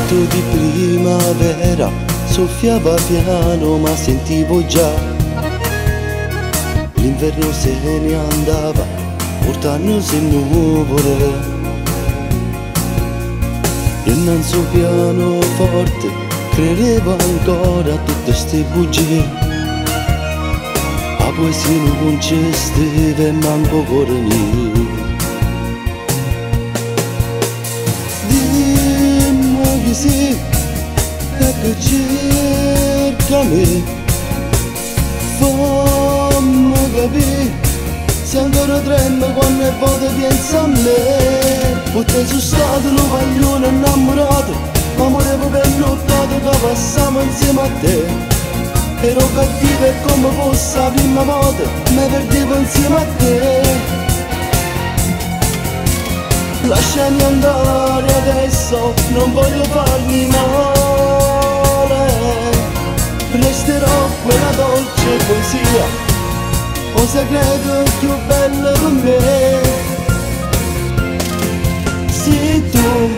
Vento di primavera soffiava piano ma sentivo già l'inverno se ne andava portandosi nuvole. E non so pianoforte credevo ancora a tutte ste bugie. La poesia non c'è steve manco cuore mio. Dimmi che sì, e che cerca me, fammi capire se ancora trema quando è voto pensa a me. Perché sono stato un paglione innamorato, ma morevo per nottato che passavo insieme a te. Ero cattivo e come fosse la prima volta mi perdevo insieme a te. Lasciami andare adesso, non voglio farmi male. Resterò quella dolce poesia, un segreto più bello per me. Sì, tu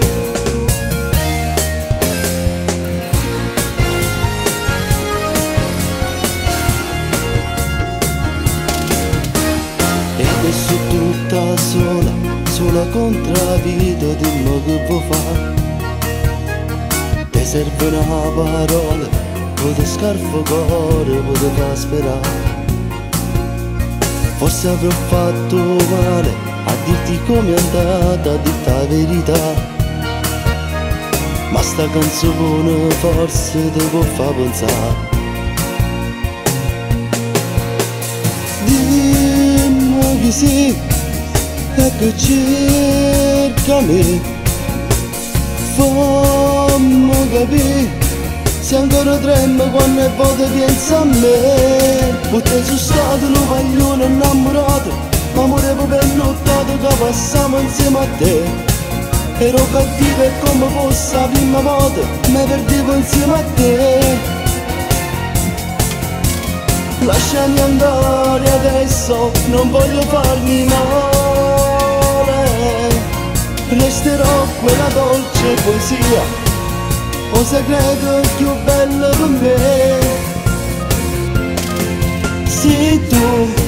e adesso tutta sola contro la vita, dimmi che vuoi fare. Ti serve una parola, o ti scarfo cuore, o ti fa sperare. Forse avrò fatto male a dirti com'è andata, a dirti la verità, ma sta canzone forse ti può far pensare. Dimmi che sì, e che cerca me, fammi capire se ancora trema quando è voto pensa a me. Perché sono stato un paglione innamorato, ma morevo per nottato che passavo insieme a te. Ero cattivo e come fosse la prima volta mi perdevo insieme a te. Lasciami andare adesso, non voglio farmi male. Resterò quella dolce poesia, un segreto più bello per me. Sì, tu